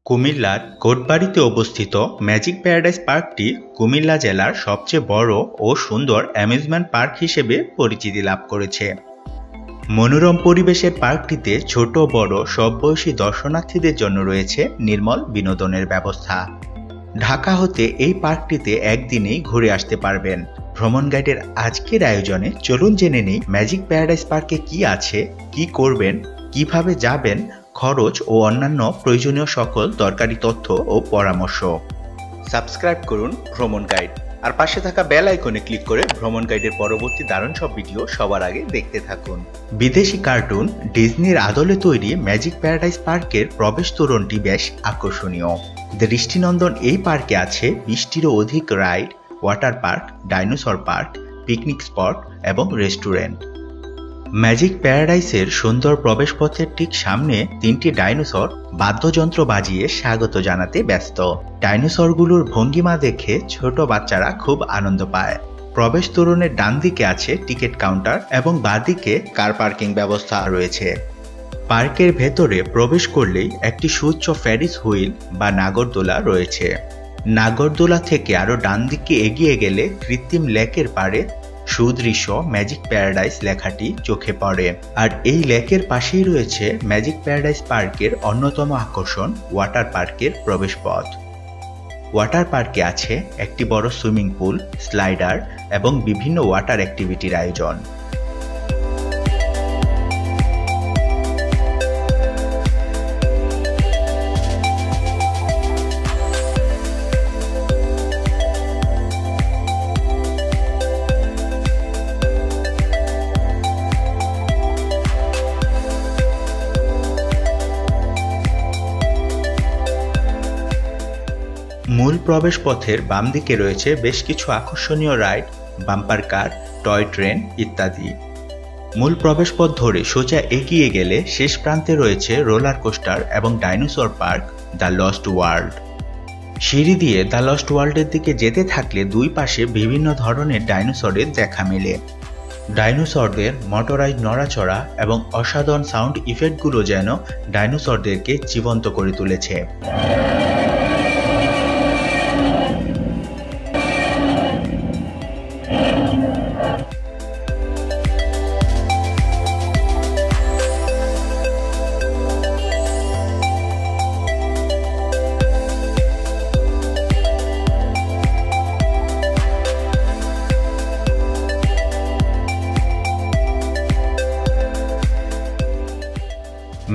কুমিল্লার কোটবাড়িতে অবস্থিত magic paradise পার্কটি কুমিল্লা জেলার সবচেয়ে বড় ও সুন্দর অ্যামিউজমেন্ট পার্ক হিসেবে পরিচিতি লাভ করেছে। মনোরম পরিবেশের পার্কটিতে ছোট বড় সব বয়সী দর্শনার্থীদের জন্য রয়েছে নির্মল বিনোদনের ব্যবস্থা। ঢাকা হতে এই পার্কটিতে একদিনেই ঘুরে আসতে পারবেন। ভ্রমণ গাইডের আজকের আয়োজনে চলুন জেনে নেই ম্যাজিক প্যারাডাইস পার্কে কি আছে, কি করবেন, কিভাবে যাবেন, খরচ ও অন্যান্য প্রয়োজনীয় সকল দরকারি তথ্য ও পরামর্শ। সাবস্ক্রাইব করুন ভ্রমণ গাইড আর পাশে থাকা বেল আইকনে ক্লিক করে ভ্রমণ গাইডের পরবর্তী দারুণ সব ভিডিও সবার আগে দেখতে থাকুন। বিদেশি কার্টুন ডিজনির আদলে তৈরি ম্যাজিক প্যারাডাইস পার্কের প্রবেশ তোরণটি বেশ আকর্ষণীয়। দৃষ্টিনন্দন এই পার্কে আছে 20টিরও অধিক ride, water park, dinosaur park, picnic spot এবং রেস্টুরেন্ট। ম্যাজিক প্যারাডাইসের সুন্দর প্রবেশপথের ঠিক সামনে 3টি ডাইনোসর বাদ্যযন্ত্র বাজিয়ে স্বাগত জানাতে ব্যস্ত। ডাইনোসরগুলোর ভঙ্গিমা দেখে ছোট বাচ্চারা খুব আনন্দ পায়। প্রবেশ তোরণের ডান দিকে আছে টিকিট কাউন্টার এবং বাঁদিকে কার পার্কিং ব্যবস্থা রয়েছে। পার্কের ভেতরে প্রবেশ করলেই একটি সুউচ্চ ফেরিস হুইল বা নাগরদোলা রয়েছে। নাগরদোলা থেকে আরো ডান দিকে এগিয়ে গেলে কৃত্রিম লেকের পাড়ে সুদৃশ্য ম্যাজিক প্যারাডাইস লেখাটি চোখে পড়ে। আর এই লেকের পাশেই রয়েছে ম্যাজিক প্যারাডাইস পার্কের অন্যতম আকর্ষণ ওয়াটার পার্কের প্রবেশপথ। ওয়াটার পার্কে আছে একটি বড় সুইমিং পুল, স্লাইডার এবং বিভিন্ন ওয়াটার অ্যাক্টিভিটির আয়োজন। মূল প্রবেশ পথের বাম দিকে রয়েছে বেশ কিছু আকর্ষণীয় রাইড, বাম্পার কার, টয় ট্রেন ইত্যাদি। মূল প্রবেশ পথ ধরে সোজা এগিয়ে গেলে শেষ প্রান্তে রয়েছে রোলার কোস্টার এবং dinosaur park the lost world. সিঁড়ি দিয়ে দ্য লস্ট ওয়ার্ল্ডের দিকে যেতে থাকলে দুই পাশে বিভিন্ন ধরনের ডাইনোসরের দেখা মেলে। ডাইনোসরদের মোটরাইজ নড়াচড়া এবং অসাধারণ সাউন্ড ইফেক্টগুলো যেন ডাইনোসরদেরকে জীবন্ত করে তুলেছে।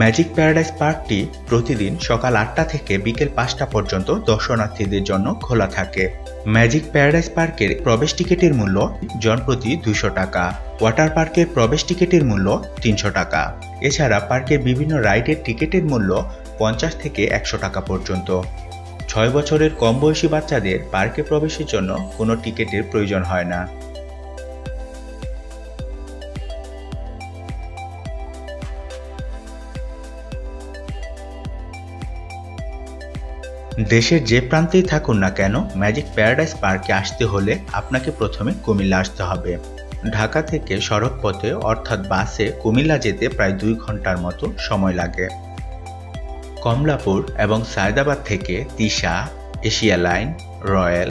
ম্যাজিক প্যারাডাইস পার্কটি প্রতিদিন সকাল 8টা থেকে বিকেল 5টা পর্যন্ত দর্শনার্থীদের জন্য খোলা থাকে। ম্যাজিক প্যারাডাইস পার্কের প্রবেশ টিকিটের মূল্য জনপ্রতি 200 টাকা। ওয়াটার পার্কের প্রবেশ টিকিটের মূল্য 300 টাকা। এছাড়া পার্কের বিভিন্ন রাইডের টিকিটের মূল্য 50 থেকে 100 টাকা পর্যন্ত। 6 বছরের কম বয়সী বাচ্চাদের পার্কে প্রবেশের জন্য কোনো টিকিটের প্রয়োজন হয় না। দেশের যে প্রান্তেই থাকুন না কেন, ম্যাজিক প্যারাডাইস পার্কে আসতে হলে আপনাকে প্রথমে কুমিল্লা আসতে হবে। ঢাকা থেকে সড়ক পথে অর্থাৎ বাসে কুমিল্লা যেতে প্রায় 2 ঘন্টার মতো সময় লাগে। কমলাপুর এবং সায়দাবাদ থেকে Tisha, Asia line, royal,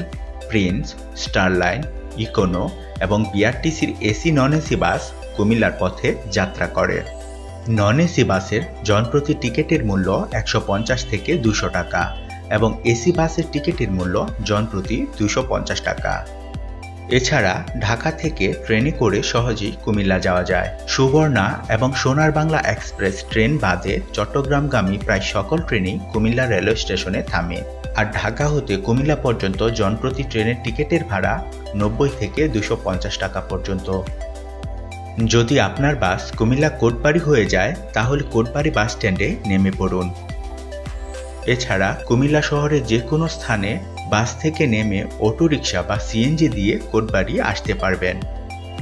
Prince, star line, Econo এবং বিআরটিসির এসি নন এসি বাস কুমিল্লার পথে যাত্রা করে। নন এসি বাসের জনপ্রতি টিকিটের মূল্য 150 থেকে 200 টাকা এবং এসি বাসের টিকিটের মূল্য জনপ্রতি 250 টাকা। এছাড়া ঢাকা থেকে ট্রেনে করে সহজেই কুমিল্লা যাওয়া যায়। সুবর্ণা এবং সোনার বাংলা এক্সপ্রেস ট্রেন বাদে চট্টগ্রামগামী প্রায় সকল ট্রেনই কুমিল্লা রেলওয়ে স্টেশনে থামে। আর ঢাকা হতে কুমিল্লা পর্যন্ত জনপ্রতি ট্রেনের টিকিটের ভাড়া 90 থেকে 250 টাকা পর্যন্ত। যদি আপনার বাস কুমিল্লা কোটবাড়ি হয়ে যায় তাহলে কোটবাড়ি বাস স্ট্যান্ডে নেমে পড়ুন। এছাড়া কুমিল্লা শহরের যে কোনো স্থানে বাস থেকে নেমে অটোরিকশা বা সিএনজি দিয়ে কোটবাড়ি আসতে পারবেন।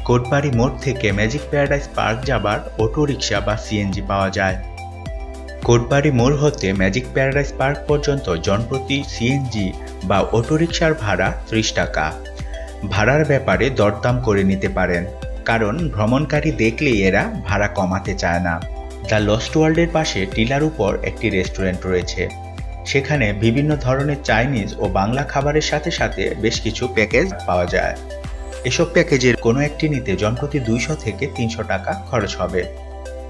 কোটবাড়ি মোড় থেকে ম্যাজিক প্যারাডাইস পার্ক যাবার অটোরিকশা বা সিএনজি পাওয়া যায়। কোটবাড়ি মোড় হতে ম্যাজিক প্যারাডাইস পার্ক পর্যন্ত জনপ্রতি সিএনজি বা অটোরিকশার ভাড়া 30 টাকা। ভাড়ার ব্যাপারে দরদাম করে নিতে পারেন, কারণ ভ্রমণকারী দেখলেই এরা ভাড়া কমাতে চায় না। দ্য লস্ট ওয়ার্ল্ডের পাশে টিলার উপর একটি রেস্টুরেন্ট রয়েছে। সেখানে বিভিন্ন ধরনের চাইনিজ ও বাংলা খাবারের সাথে সাথে বেশ কিছু প্যাকেজ পাওয়া যায়। এসব প্যাকেজের কোনো একটি নিতে জনপ্রতি 200 থেকে 300 টাকা খরচ হবে।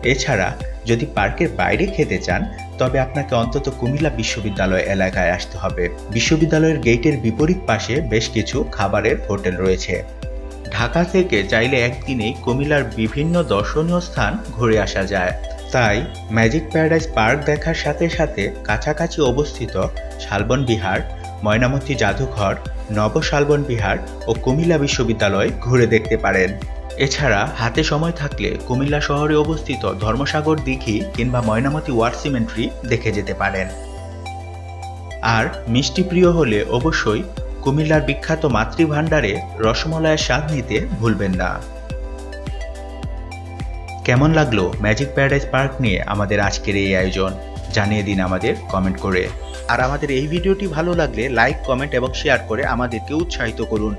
এছাড়া যদি পার্কের বাইরে খেতে চান তবে আপনাকে অন্তত কুমিল্লা বিশ্ববিদ্যালয় এলাকায় আসতে হবে। বিশ্ববিদ্যালয়ের গেটের বিপরীত পাশে বেশ কিছু খাবারের হোটেল রয়েছে। ঢাকা থেকে চাইলে একদিনেই কুমিল্লার বিভিন্ন দর্শনীয় স্থান ঘুরে আসা যায়। তাই ম্যাজিক প্যারাডাইস পার্ক দেখার সাথে সাথে কাছাকাছি অবস্থিত শালবন বিহার, ময়নামতি জাদুঘর, নব শালবন বিহার ও কুমিল্লা বিশ্ববিদ্যালয় ঘুরে দেখতে পারেন। এছাড়া হাতে সময় থাকলে কুমিল্লা শহরে অবস্থিত ধর্মসাগর দিঘি কিংবা ময়নামতি ওয়ার সিমেন্ট্রি দেখে যেতে পারেন। আর মিষ্টি প্রিয় হলে অবশ্যই কুমিল্লার বিখ্যাত মাতৃভাণ্ডারে রসমলাইয়ের স্বাদ নিতে ভুলবেন না। কেমন লাগলো ম্যাজিক প্যারাডাইস পার্ক নিয়ে আমাদের আজকের এই আয়োজন? জানিয়ে দিন আমাদের কমেন্ট করে। আর আমাদের এই ভিডিওটি ভালো লাগলে লাইক, কমেন্ট এবং শেয়ার করে আমাদেরকে উৎসাহিত করুন।